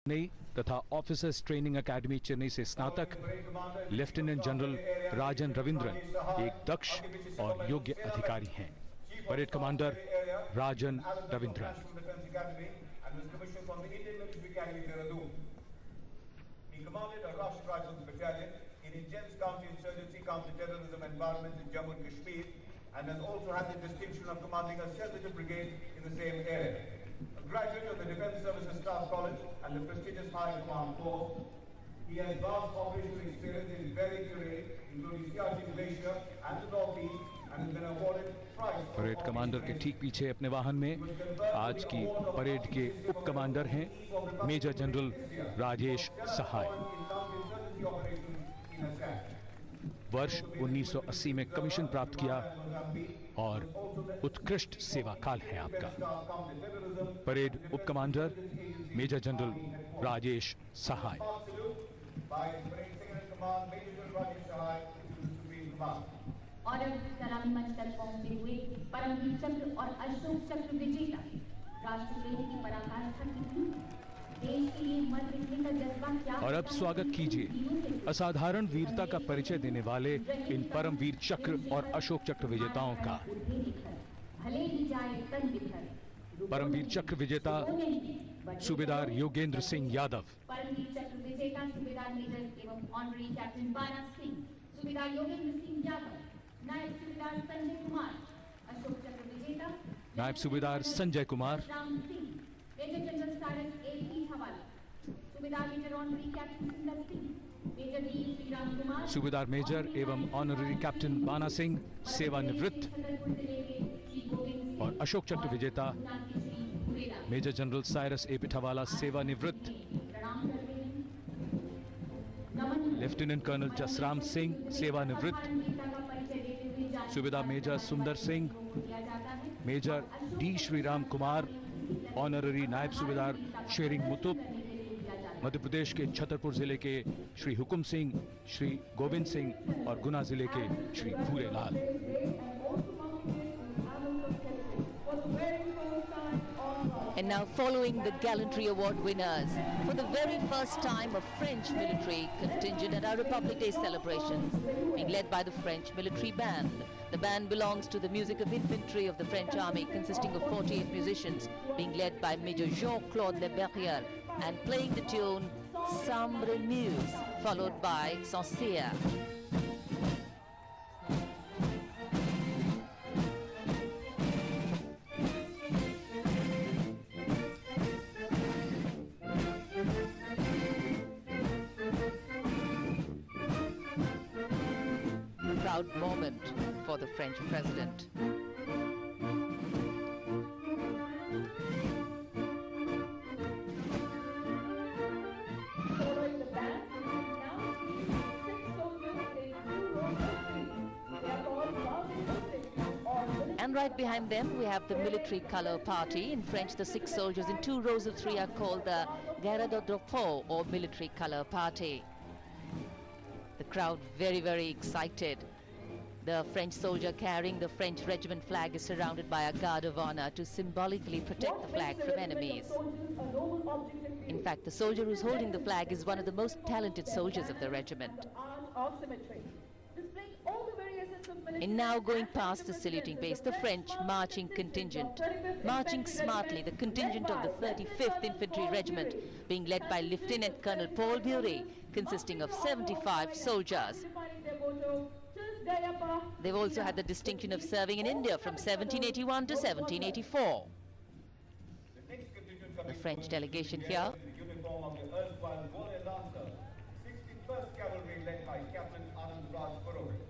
चेन्नई तथा officers training academy Chennai से स्नातक लेफ्टिनेंट जनरल राजन रविंद्रन एक दक्ष और योग्य अधिकारी हैं। Parade commander Rajan Ravindran. He commanded a Russian Rifles battalion in intense counter-insurgency, counter-terrorism environment in Jammu and Kashmir, and has also had the distinction of commanding a sensitive brigade in the same area. A graduate of the Defence Services Staff College and the prestigious High Command Corps, he has vast operational experience in varied terrain, including Siachen Glacier and the Northeast, and has been awarded prize. Parade commander के ठीक पीछे अपने वाहन में आज की parade के उप कमांडर हैं मेजर जनरल राजेश सहाय। वर्ष 1980 में कमीशन प्राप्त किया और उत्कृष्ट सेवा काल है आपका। परेड उप कमांडर मेजर जनरल राजेश सहाय। और सलामी मंच तक पहुंचते हुए परमवीर चक्र और अशोक चक्र विजेता राष्ट्र प्रेम की पराकाष्ठा की थी। देश के लिए मर मिटने का जज्बा क्या। और अब स्वागत कीजिए असाधारण वीरता का परिचय देने वाले इन परमवीर चक्र और अशोक चक्र विजेताओं का। भले ही जाए तन बिखर। परमवीर चक्र विजेता सूबेदार योगेंद्र सिंह यादव। परमवीर चक्र विजेता सूबेदार मेजर एवं ऑनरी कैप्टन बाना सिंह, सूबेदार योगेंद्र सिंह यादव, नायब सूबेदार संजय कुमार, अशोक चक्र विजेता नायब सूबेदार Sanjay Kumar, major general Cyrus A.P. हवाला, सूबेदार major honorary captain Sundar Singh, major D Shriram Kumar, सूबेदार मेजर एवं ऑनरी कैप्टन बाना सिंह सेवानिवृत्त, और अशोक चक्र विजेता मेजर जनरल साइरस A.P. हवाला सेवानिवृत्त, लेफ्टिनेंट कर्नल जसराम सिंह सेवानिवृत्त, सूबेदार major Sundar Singh, major D Shriram Kumar, honorary नायब सूबेदार शेरिंग मुतुब, मध्य प्रदेश के छतरपुर जिले के श्री हुकुम सिंह, श्री गोविंद सिंह और गुना जिले के Shri Bhurelal. And now following the Gallantry Award winners, for the very first time a French military contingent at our Republic Day celebrations, being led by the French military band. The band belongs to the Music of Infantry of the French Army, consisting of 48 musicians, being led by Major Jean-Claude Le Berrier, and playing the tune Sambre Muse, followed by Sancerre. Proud moment for the French president. And right behind them we have the military color party. In French, the 6 soldiers in 2 rows of 3 are called the Garde du Drapeau, or military color party. The crowd very, very excited. The French soldier carrying the French regiment flag is surrounded by a guard of honor to symbolically protect the flag from enemies. In fact, the soldier who's holding the flag is one of the most talented soldiers of the regiment. And now going past the saluting base, the French marching contingent. Marching smartly, the contingent of the 35th Infantry Regiment, being led by Lieutenant Colonel Paul Bury, consisting of 75 soldiers. They've also had the distinction of serving in India from 1781 to 1784. The French delegation here. 61st Cavalry led by Captain Anand Raj Purohit.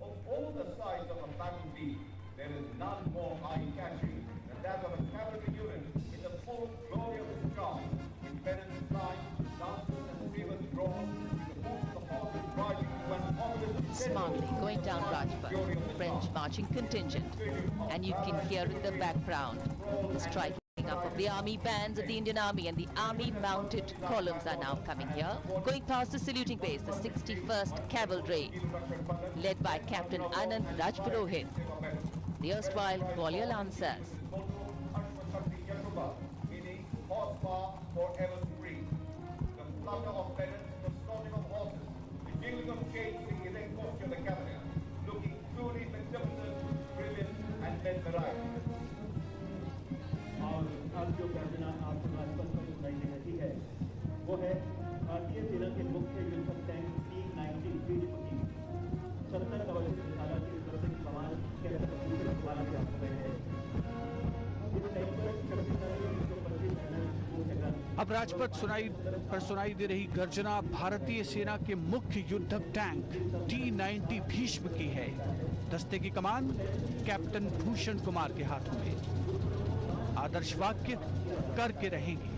Of all the sides of a battlefield, there is none more eye-catching than that of a cavalry unit in the full glory of its charge, in pennants flying, lances and sabers drawn, with the hoofs of horses riding to an opposite Smartly going down Rajpath, French marching contingent. And you can hear in the background the striking up of the army bands of the Indian Army, and the army mounted columns are now coming here. Going past the saluting base, the 61st Cavalry, led by Captain Anand Rajpurohit, the erstwhile Gwalior Lancers. meaning horsepower forever free. है भारतीय सेना के मुख्य युद्धक tank T-90 Bhishma की 70 कवच हालांकि इस दस्ते की कमान कैप्टन भूषण कुमार के हाथ में है। इस टैंक पर शक्तिशाली 125 mm अब राजपथ सुनाई दे रही गर्जना भारतीय सेना के मुख्य युद्धक टैंक T-90 भीष्म की है। दस्ते की कमान कैप्टन भूषण कुमार के हाथों में। आदर्श वाक्य करके रहेंगे।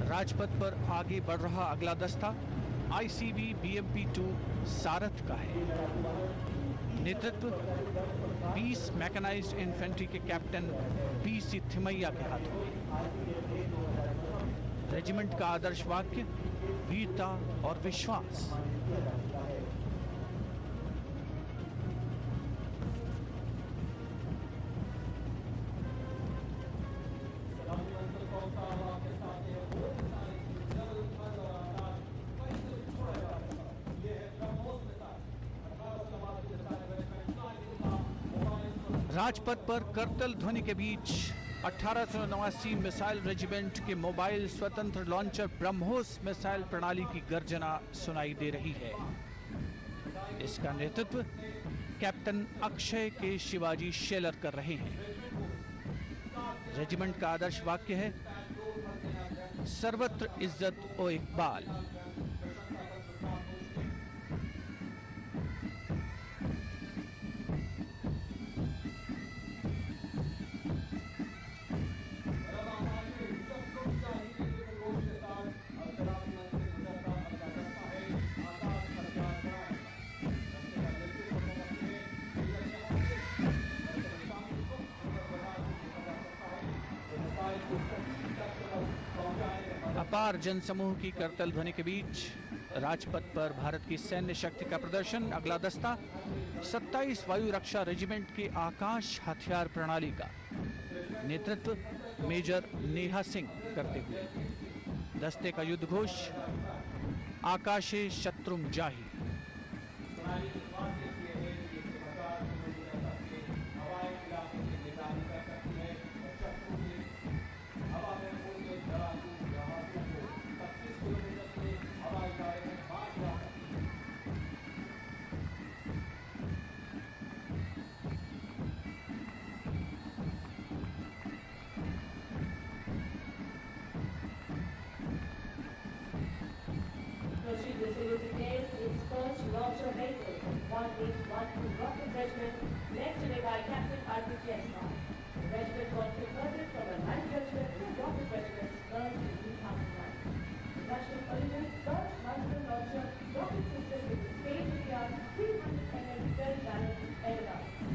राजपथ पर आगे बढ़ रहा अगला दस्ता ICV BMP-2 सारथ का है। नेतृत्व 20 मैकेनाइज्ड इन्फेंट्री के कैप्टन PC थिमैया के हाथों में। रेजिमेंट का आदर्श वाक्य वीरता और विश्वास। राजपथ पर करतल ध्वनि के बीच 1889 मिसाइल रेजिमेंट के मोबाइल स्वतंत्र लॉन्चर ब्रह्मोस मिसाइल प्रणाली की गर्जना सुनाई दे रही है। इसका नेतृत्व कैप्टन अक्षय के शिवाजी शेलर कर रहे हैं। रेजिमेंट का आदर्श वाक्य है सर्वत्र इज्जत ओ इकबाल। अपार जनसमूह की करतल ध्वनि के बीच राजपथ पर भारत की सैन्य शक्ति का प्रदर्शन। अगला दस्ता 27 वायु रक्षा रेजिमेंट के आकाश हथियार प्रणाली का। नेतृत्व मेजर नेहा सिंह करते हुए। दस्ते का युद्ध घोष आकाशे शत्रुम जाहि। Rocket Regiment, led today by Captain Arthur Jesma. The regiment was converted from a light regiment to a rocket regiment merged in 2009. The National Police first multiple launcher rocket system with the state-of-the-art 300 mm very balanced aerodynamics.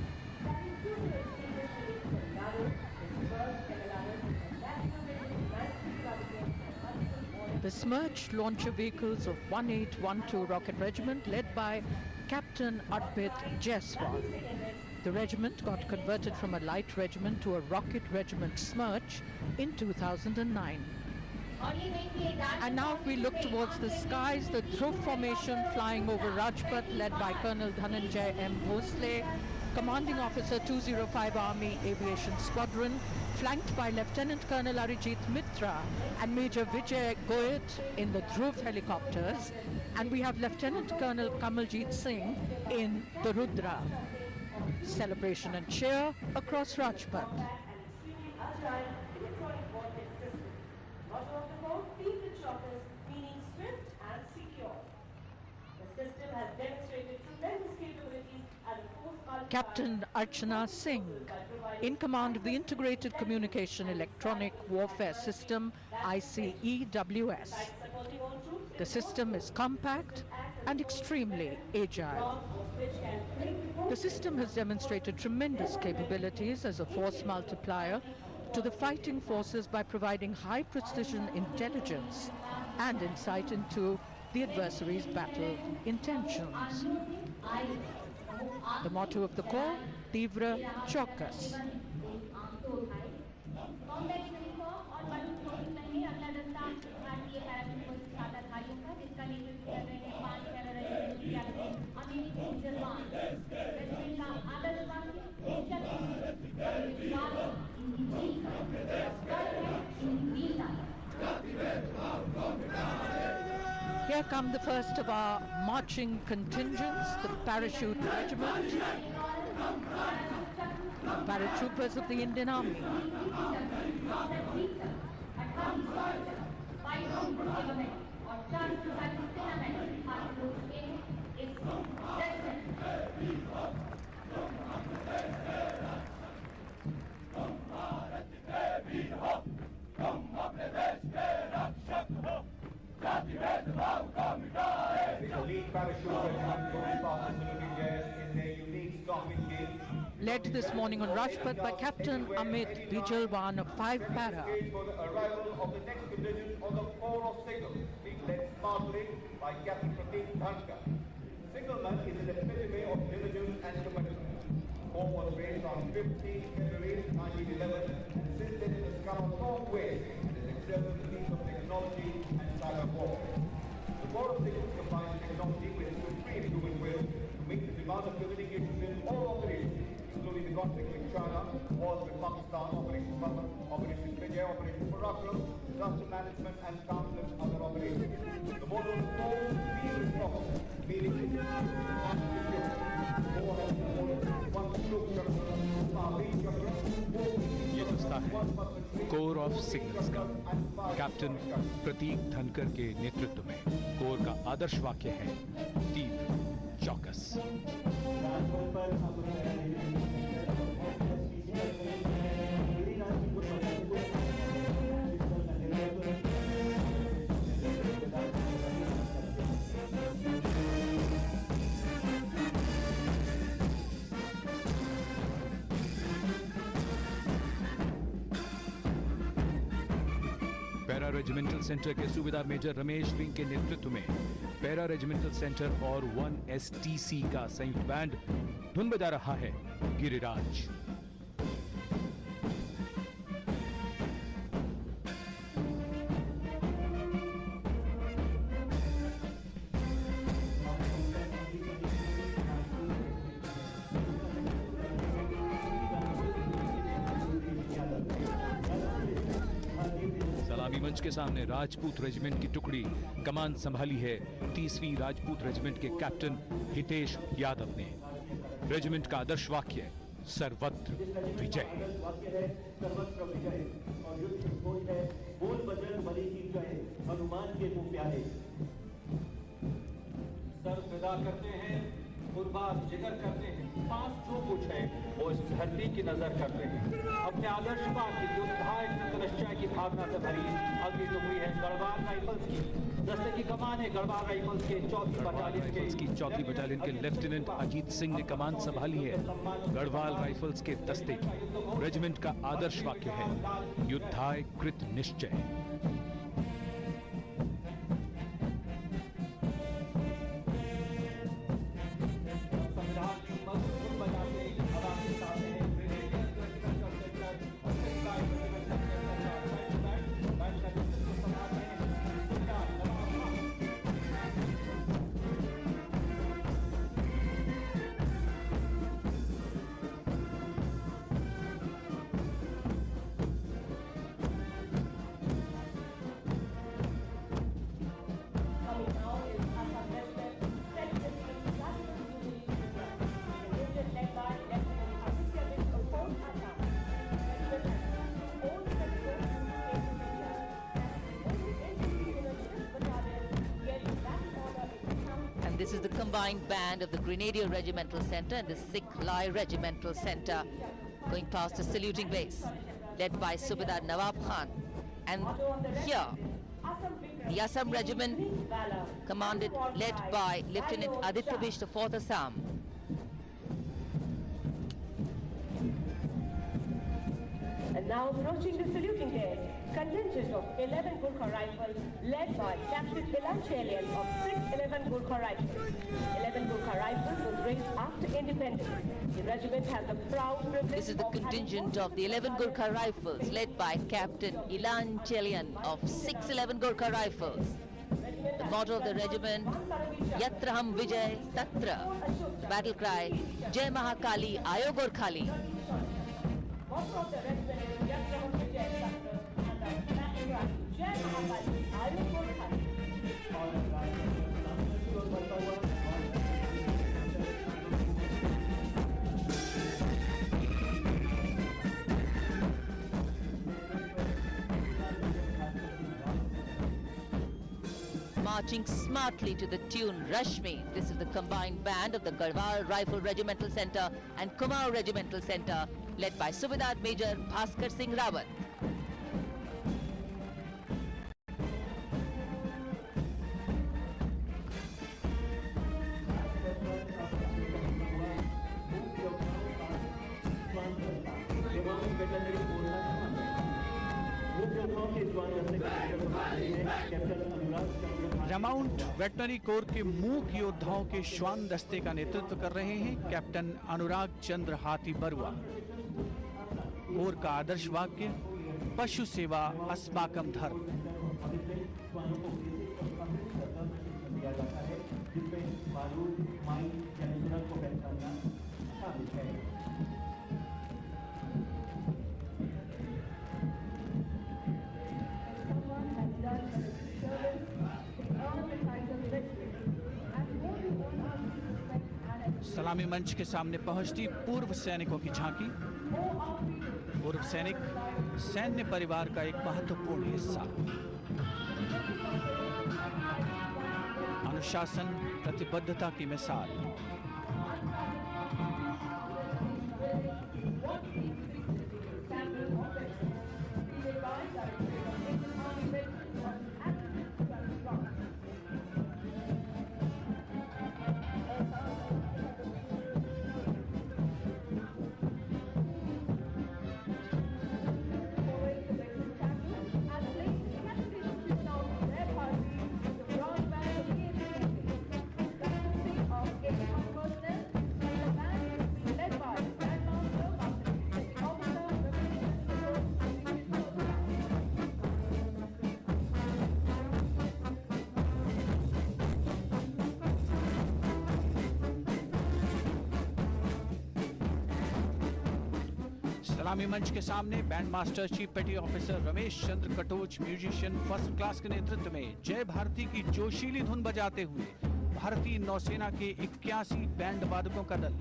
Having two extinguished units from Nano, the Smirch Emelanis, and National Rating 93 Rocket and multiple more. The Smirch launcher vehicles of 1812 Rocket Regiment led by Captain Arpit Jaiswal. The regiment got converted from a light regiment to a rocket regiment Smirch in 2009. And now if we look towards the skies, the Dhruv formation flying over Rajpath led by Colonel Dhananjay M. Bhosle, Commanding Officer 205 Army Aviation Squadron, flanked by Lieutenant Colonel Arijit Mitra and Major Vijay Goyat in the Dhruv helicopters, and we have Lieutenant Colonel Kamaljit Singh in the Rudra. Celebration and cheer across Rajpath. The system has demonstrated tremendous capabilities as a force multiplier. Captain Archana Singh, in command of the Integrated Communication Electronic Warfare System, ICEWS. The system is compact and extremely agile. The system has demonstrated tremendous capabilities as a force multiplier to the fighting forces by providing high precision intelligence and insight into the adversary's battle intentions. The motto of the Corps, Tivra Chaukas. Here come the first of our marching contingents, the Parachute Regiment, paratroopers of the Indian Army. The elite parachute regiment goes past the saluting gears in their unique stomping gait. Led this morning on Rajpath by Captain Amit Bijalwan of 5 Para. For the arrival of the next contingent on the Corps of Signals, being led smartly by Captain Pratik Dhankar. Signalman is an epitome of diligence and commitment. Corps was raised on 15 February 1911 and since then it has come a long way and has excelled in the field of technology and cyber warfare. The Corps of Signals combines technology with supreme human will to meet the demands of communications in all operations, including the conflict with China, wars with Pakistan, Operation Buffer, Operation Vijay, Operation Parakram, disaster management, and countless other operations. The motto of Corps is "Be responsible," meaning and secure. Corps has supported one Shuk Chakra, Mahavir Chakra, ये दस्ता है core of signals का captain प्रतीक धनकर के नेतृत्व में। Core का आदर्श वाक्य है तीव्र चौकस। पैरा रेजिमेंटल सेंटर के सूबेदार मेजर रमेश सिंह के नेतृत्व में पैरा रेजिमेंटल सेंटर और 1STC का संयुक्त बैंड धुन बजा रहा है गिरिराज। मंच के सामने राजपूत रेजिमेंट की टुकड़ी कमान संभाली है 30वीं राजपूत रेजिमेंट के कैप्टन हितेश यादव ने। रेजिमेंट का आदर्श वाक्य सर्वत्र विजय। सर विदा करते हैं, कुर्बान जिगर करते हैं, पास जो कुछ है वो इस धरती की नजर करते हैं। अपने आदर्श वाक्य युद्धाय कृतनिश्चय की भावना से भरी अगली टुकड़ी है गढ़वाल राइफल्स की। दस्ते की कमान है गढ़वाल राइफल्स के चौथी बटालियन के लेफ्टिनेंट अजीत सिंह ने कमान संभाली है गढ़वाल राइफल्स के दस्ते की। रेजिमेंट का आदर्श वाक्य है युद्धाय कृत निश्चय। This is the combined band of the Grenadier Regimental Centre and the Sikh Lai Regimental Centre going past the saluting base, led by Subedar Nawab Khan. And here, the Assam Regiment, led by Lieutenant Aditya Bish, the 4th Assam. And now approaching the saluting desk, contingent of 11 Gurkha Rifles led by Captain Ilan Chelian of 611 Gurkha Rifles. 11 Gurkha Rifles was raised after independence. The regiment has the proud privilege. This is the contingent of the 11 Gurkha Rifles led by Captain Ilan Chelian of 611 Gurkha Rifles. The motto of the regiment, Yatra Hum Vijay Tatra. Battle cry, Jai Mahakali Ayo Gorkhali. Motto of the regiment is Yatra Hum Vijay Tatra, and the battle cry, Jai Mahakali Ayo Gorkhali. Marching smartly to the tune Rashmi. This is the combined band of the Garhwal Rifle Regimental Centre and Kumaon Regimental Centre, led by Subedar Major Bhaskar Singh Rawat. Remount veterinary corps के मूक योद्धाओं के श्वान दस्ते का नेतृत्व कर रहे हैं कैप्टन अनुराग चंद्र हाथी बरुआ। कोर का आदर्श वाक्य, पशु सेवा अस्माकम धर्म। सलामी मंच के सामने पहुंचती पूर्व सैनिकों की झांकी। पूर्व सैनिक सैन्य परिवार का एक महत्वपूर्ण हिस्सा। अनुशासन, प्रतिबद्धता की मिसाल। सलामी मंच के सामने बैंड मास्टर चीफ पेटी officer Ramesh Chandra Katoch musician first class के नेतृत्व में जय भारती की जोशीली धुन बजाते हुए भारतीय नौसेना के 81 बैंड वादकों का दल।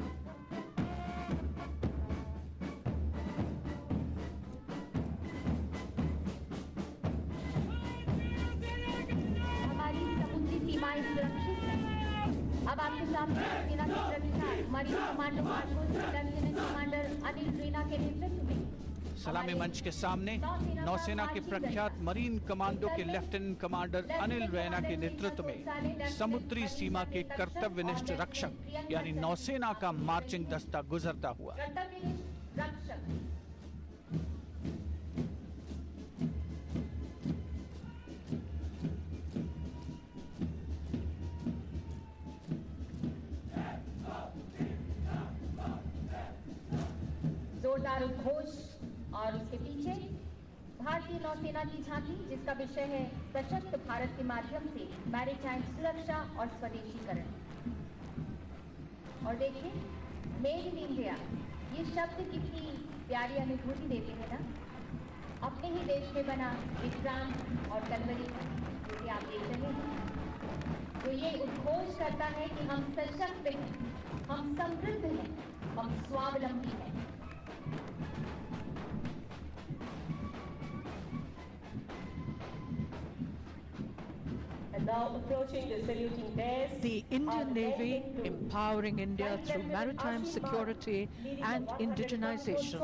हमारी समुद्री सीमाएं सुरक्षित हैं। अब आपके सामने सेना की सुरक्षा marine commando lieutenant commander Anil Raina के नेतृत्व में। सलामी मंच के सामने नौसेना के प्रख्यात मरीन कमांडो के लेफ्टिनेंट कमांडर अनिल रैना के नेतृत्व में समुद्री सीमा के कर्तव्यनिष्ठ रक्षक यानी नौसेना का मार्चिंग दस्ता गुजरता हुआ। जोरदार उद्घोष और उसके पीछे भारतीय नौसेना की झांकी, जिसका विषय है सशक्त भारत के माध्यम से मैरीटाइम सुरक्षा और स्वदेशीकरण। और देखिए, मेड इन इंडिया, ये शब्द कितनी प्यारी अनुभूति देते हैं ना। अपने ही देश में बना विक्रांत और कलवरी, जो कि आप देख रहे हैं, तो ये उद्घोष करता है कि हम सशक्त हैं, हम समृद्ध हैं, हम स्वावलंबी हैं। Now approaching the saluting pairs. The Indian Navy empowering India through maritime security and indigenization,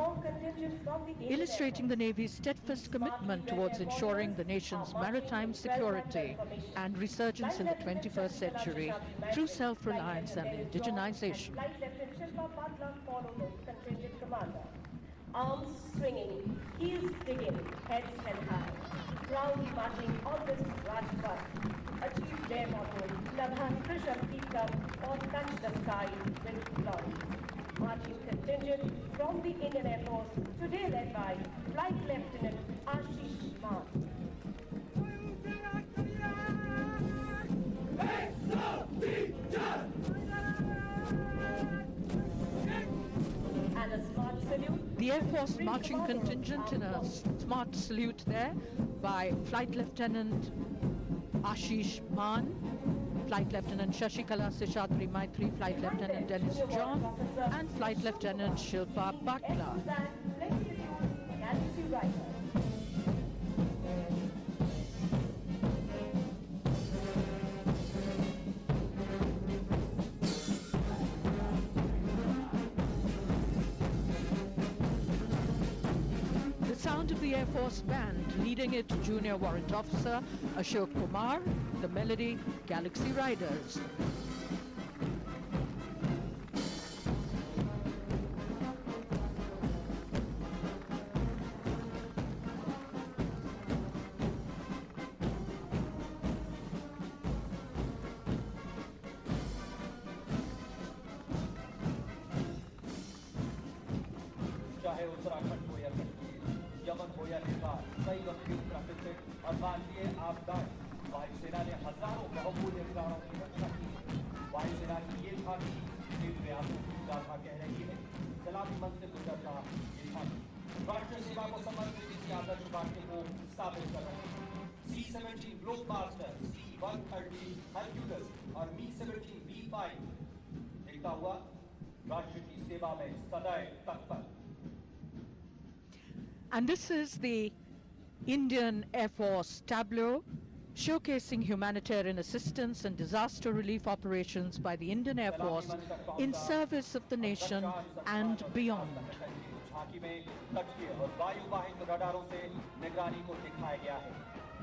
illustrating the Navy's steadfast commitment towards ensuring the nation's maritime security and resurgence in the 21st century through self-reliance and indigenization. Flight Lieutenant Shilpa Patla followed the contingent commander. Arms swinging, heels digging, heads held high. Proudly marching on this Rajpath, achieved their motto, Labha Krishna Tikam, or touch the sky with glory. Marching contingent from the Indian Air Force, today led by Flight Lieutenant Ashish Maan. And a smart salute. The Air Force marching contingent in a smart salute there by Flight Lieutenant Ashish Maan, Flight Lieutenant Shashikala Seshadri Maitri, Flight Lieutenant Dennis John, and Flight Lieutenant Shilpa Patla. Galaxy Rider. Sound of the Air Force Band, leading it Junior Warrant Officer Ashok Kumar, the melody Galaxy Riders. चाहे उत्तराखंड हो या Yemen हो या नेपाल, कई गंभीर प्राकृतिक और मानवीय आपदाएं, वायुसेना ने हजारों बहुमूल्य प्राणों की रक्षा की। वायुसेना की ये झांकी इन प्रयासों की गाथा कह रही है। सलामी मन से गुजरता ये झांकी राष्ट्रीय सेवा को समर्पित इसी आदर्श वाक्य को साबित कर रही है। C-17 ग्लोबमास्टर, C-130 हरक्यूलस और Mi-17 V5 देखता हुआ राष्ट्र की सेवा में सदैव तत्पर। And this is the Indian Air Force tableau showcasing humanitarian assistance and disaster relief operations by the Indian Air Force in service of the nation and beyond. झांकी में तटीय और वायुवाहित रडारों से निगरानी को दिखाया गया है।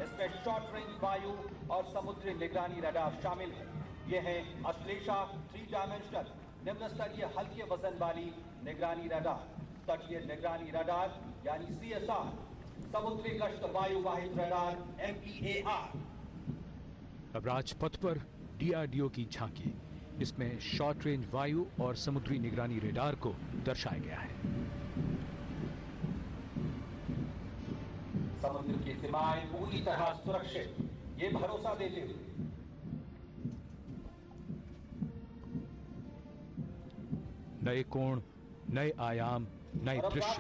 इसमें शॉर्ट रेंज वायु और समुद्री निगरानी रडार शामिल है। ये है अश्लेषा 3 डायमेंशनल निम्न स्तरीय हल्के वजन वाली निगरानी रडार, तटीय निगरानी रडार यानी CSR, समुद्री गश्त वायुवाहित रडार MEAR। अब राजपथ पर DRDO की झांकी, इसमें शॉर्ट रेंज वायु और समुद्री निगरानी रेडार को दर्शाया गया है। समुद्र की सीमाएं पूरी तरह सुरक्षित, ये भरोसा देते हुए नए कोण, नए आयाम, नए दृश्य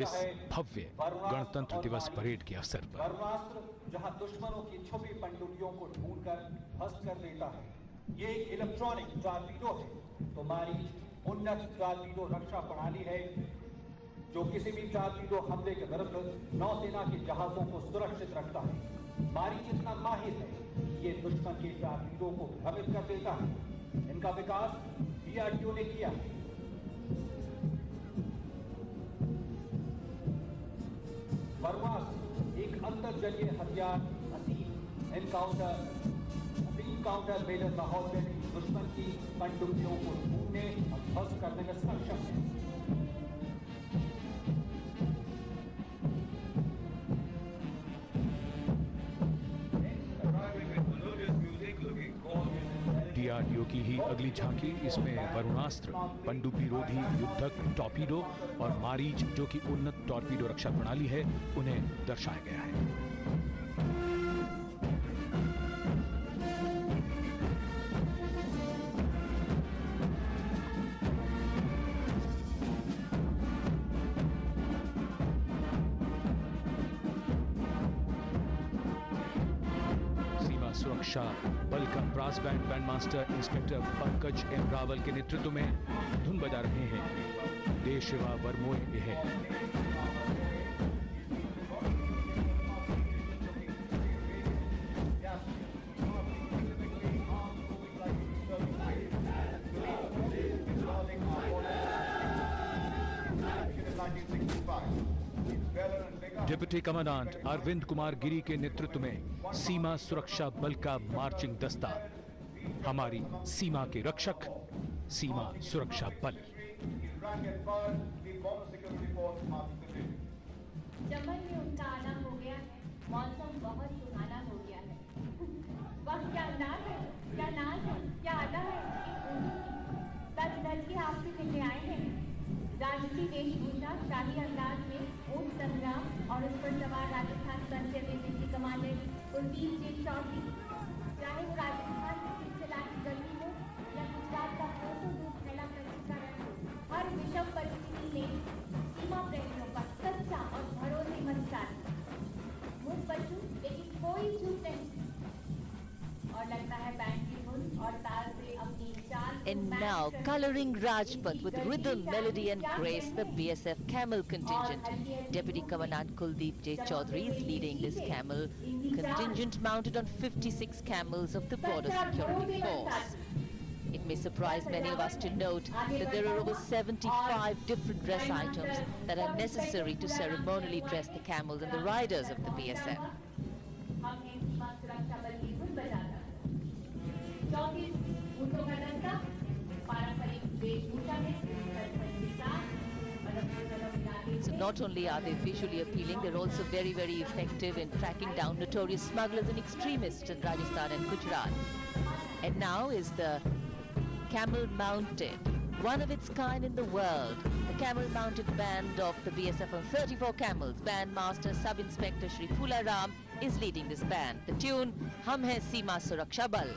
इस भव्य गणतंत्र दिवस परेड के अवसर पर। वरुणास्त्र जहां दुश्मनों की छुपी पनडुब्बियों को ढूंढकर ध्वस्त कर देता है, ये एक इलेक्ट्रॉनिक टॉर्पीडो है। तो मारीच उन्नत टॉर्पीडो रक्षा प्रणाली है जो किसी भी टॉर्पीडो हमले के विरुद्ध नौसेना के जहाजों को सुरक्षित रखता है। मारीच इतना माहिर है कि ये दुश्मन के टॉर्पीडो को भ्रमित कर देता है। इनका विकास DRDO ने किया है। वरुणास्त्र एक अंतर्जलीय हथियार, असीम काउंटर मेजर माहौल में दुश्मन की पनडुब्बियों को ढूंढने और ध्वस्त करने में सक्षम है। DRDO की ही अगली झांकी, इसमें वरुणास्त्र, पनडुब्बी रोधी युद्धक टॉर्पीडो और मारीच जो कि उन्नत टॉर्पीडो रक्षा प्रणाली है, उन्हें दर्शाया गया है। सुरक्षा बल का brass band bandmaster inspector Pankaj M Rawal के नेतृत्व में धुन बजा रहे हैं। देश सेवा वरमोह है। डिप्टी कमांडेंट अरविंद कुमार गिरी के नेतृत्व में सीमा सुरक्षा बल का मार्चिंग दस्ता, हमारी सीमा के रक्षक, सीमा सुरक्षा बल। चमन में उनका आना हो गया है, मौसम बहुत सुहाना हो गया है। वह क्या अंदाज है, क्या नाज है, क्या अदा है, सच धज के आपसे मिलने आए हैं। राजसी वेशभूषा, शाही अंदाज में ऊंट संग्राम और उस पर सवार राजस्थान संचय में डिप्टी कमांडेंट कुलदीप सिंह चौधरी, चाहे वो राजस्थान की खिलखिलाती गर्मी हो या गुजरात का कोसों दूर फैला प्रतीकारण हो, हर विषम परिस्थिति में सीमा प्रेमियों का सच्चा और भरोसेमंद साथी। मुझ बच्चों लेकिन कोई चूक नहीं, और लगता है बैंड की धुन और ताल से अपनी चाल। And now, coloring Rajpath with rhythm, melody and grace, the BSF Camel contingent. Deputy Commandant Kuldeep J. Chaudhary is leading this camel contingent mounted on 56 camels of the Border Security Force. It may surprise many of us to note that there are over 75 different dress items that are necessary to ceremonially dress the camels and the riders of the BSF. So not only are they visually appealing, they're also very, very effective in tracking down notorious smugglers and extremists in Rajasthan and Gujarat. And now is the camel-mounted, one of its kind in the world, the camel-mounted band of the BSF on 34 camels. Band Master Sub-Inspector Shri Phula Ram is leading this band. The tune, Hum Hai Seema Suraksha Bal.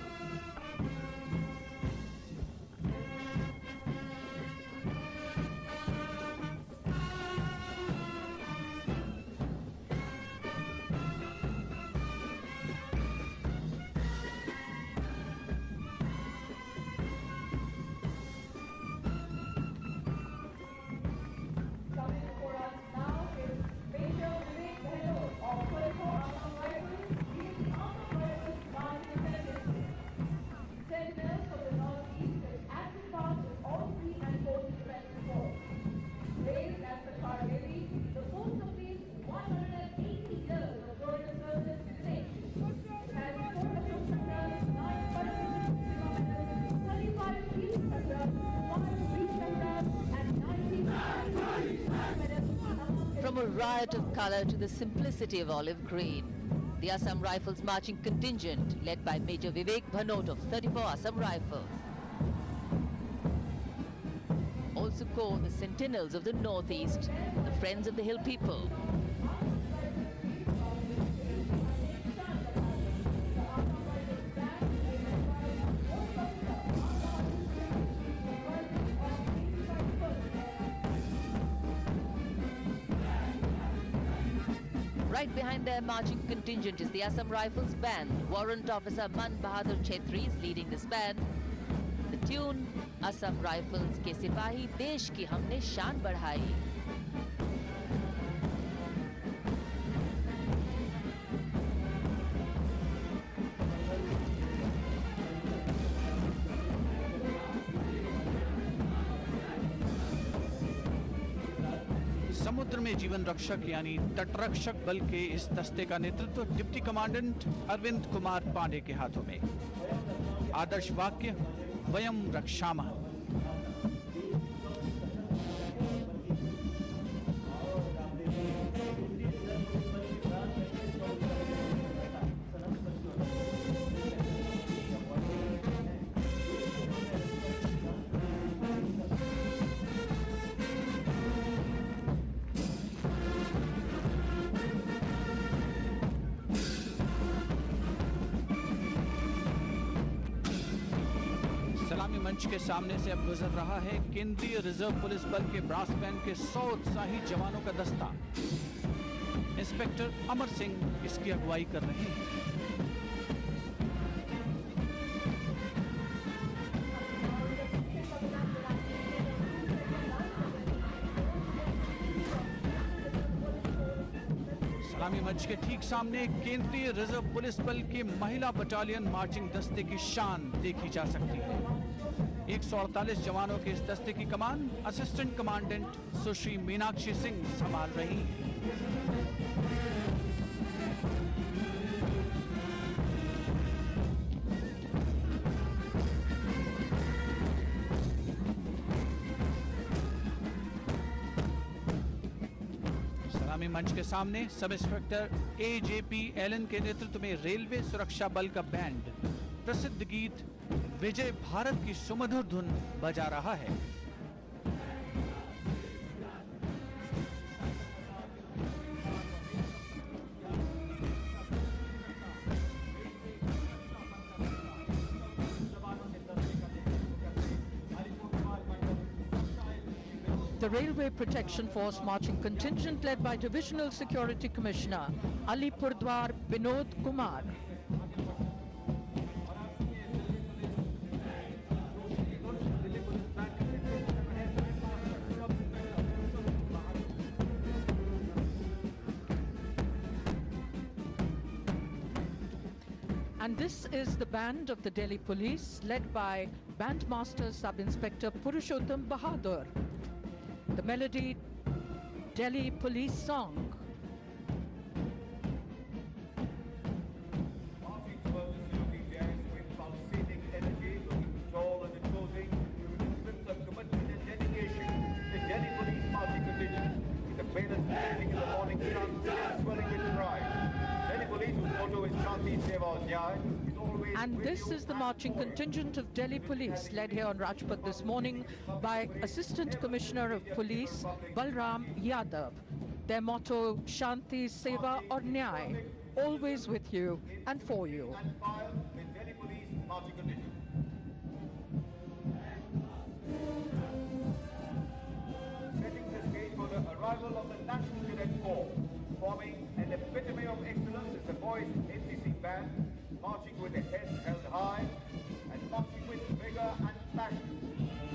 From a riot of color to the simplicity of olive green, the Assam Rifles marching contingent led by Major Vivek Bhanot of 34 Assam Rifles, also called the Sentinels of the Northeast, the Friends of the Hill People. Right behind their marching contingent is the Assam Rifles band. Warrant Officer Man Bahadur Chetri is leading this band. The tune, Assam Rifles ke Sipahi, Desh ki humne shaan badhai. समुद्र में जीवन रक्षक यानी तटरक्षक बल के इस दस्ते का नेतृत्व डिप्टी कमांडेंट अरविंद कुमार पांडे के हाथों में। आदर्श वाक्य, वयम रक्षामः। मंच के सामने से अब गुजर रहा है केंद्रीय रिजर्व पुलिस बल के ब्रास बैंड के 100 उत्साही जवानों का दस्ता। इंस्पेक्टर अमर सिंह इसकी अगुवाई कर रहे हैं। सलामी मंच के ठीक सामने केंद्रीय रिजर्व पुलिस बल के महिला बटालियन मार्चिंग दस्ते की शान देखी जा सकती है। 148 जवानों के इस दस्ते की कमान असिस्टेंट कमांडेंट सुश्री मीनाक्षी सिंह संभाल रही हैं। मंच के सामने सब इंस्पेक्टर AJP एलन के नेतृत्व में रेलवे सुरक्षा बल का बैंड प्रसिद्ध गीत विजय भारत की सुमधुर धुन बजा रहा है। The Railway Protection Force marching contingent led by Divisional Security Commissioner Alipurdwar Binod Kumar. And this is the band of the Delhi Police led by Bandmaster Sub-Inspector Purushottam Bahadur. The melody, Delhi Police Song. Marching towards the saluting dance with pulsating energy, looking tall and imposing, movements of commitment and dedication. The Delhi Police marching contingent, with the banners blazing in the morning sun, still swelling with pride. Delhi Police, whose motto is Shanti Seva aur Nyay, is always. And this is the marching contingent of Delhi Police, led here on Rajpath this morning by Assistant Commissioner of Police Balram Yadav. Their motto, Shanti Seva aur Nyay, always with you and for you. And fire with Delhi Police marching contingent. Setting the stage for the arrival of the National Cadet Corps, forming an epitome of excellence is the boys' NCC band, marching with their heads held high and marching with vigor and passion.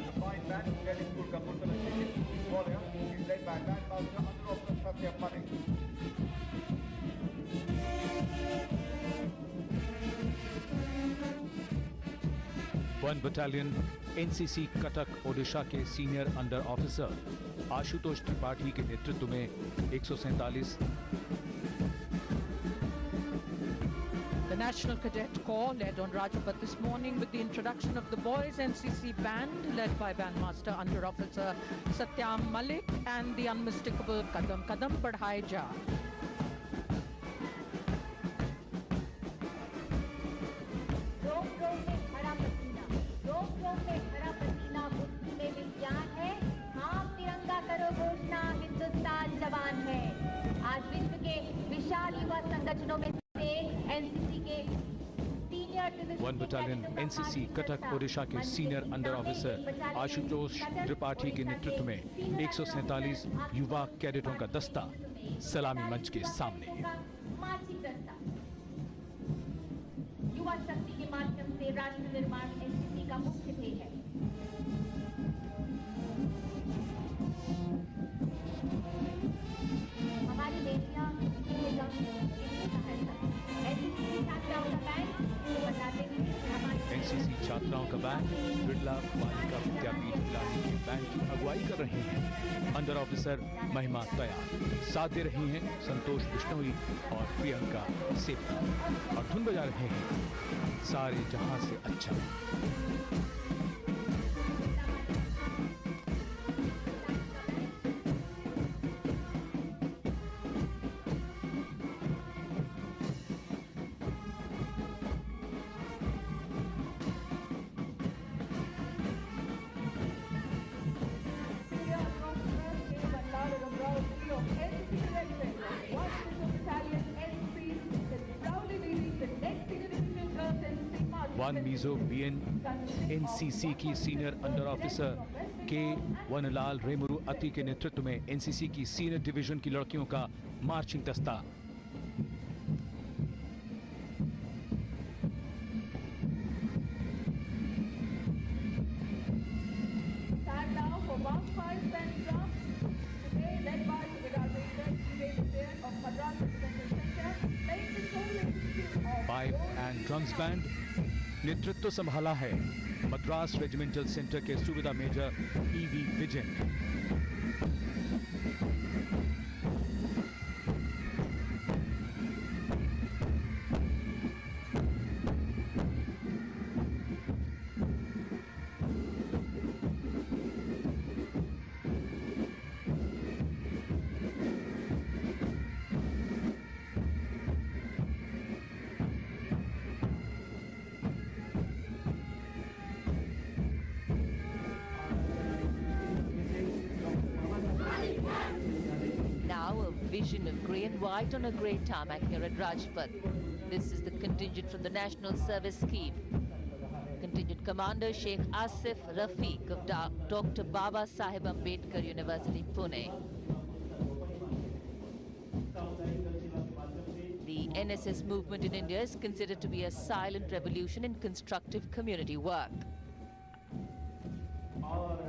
The fine band of Delhi School Kapurthala Station, Gwalior, is led by Bandmaster Under Officer Satya Panik. One battalion NCC Cuttack Odisha के senior under officer Ashutosh Tripathi के नेतृत्व में 147 The National Cadet Corps led on Rajpath this morning with the introduction of the boys NCC band led by Bandmaster Under Officer Satyam Malik and the unmistakable Kadam Kadam Badhaye Ja. रोम रोम में भरा पसीना, रोम रोम में भरा पसीना, मुट्ठी में विज्ञान है, हाँ तिरंगा करो घोषणा, हिंदुस्तान जवान है। आज विश्व के विशाल युवा संगठनों में से एनसीसी के senior division one battalion NCC Cuttack Odisha के senior under officer Ashutosh Tripathi के नेतृत्व में 147 युवा कैडेटों का दस्ता सलामी मंच के सामने। मार्चिंग दस्ता युवा शक्ति के माध्यम से राष्ट्र निर्माण एनसीसी का मुख्य ध्येय है। हमारी बेटियां एनसीसी छात्राओं का बैंक बताते हैं NCC छात्राओं का बैंक बिरला बालिका विद्यापीठ पिलानी के बैंक की अगुवाई कर रहे हैं अंडर ऑफिसर महिमा तयार, साथ दे रही हैं संतोष बिश्नोई और प्रियंका सेप्ता और धुन बजा रहे हैं सारे जहां से अच्छा। वन मीजो BN NCC की सीनियर अंडर ऑफिसर के वनलाल रेमुरु अति के नेतृत्व में NCC की सीनियर डिवीजन की लड़कियों का मार्चिंग दस्ता। पाइप एंड ड्रम्स बैंड नेतृत्व संभाला है मद्रास रेजिमेंटल सेंटर के सूबेदार मेजर EV विजन। grey and white on a grey tarmac here at Rajpath. This is the contingent from the National Service Scheme. Contingent Commander Sheikh Asif Rafiq of Dr. Baba Saheb Ambedkar University, Pune. The NSS movement in India is considered to be a silent revolution in constructive community work. और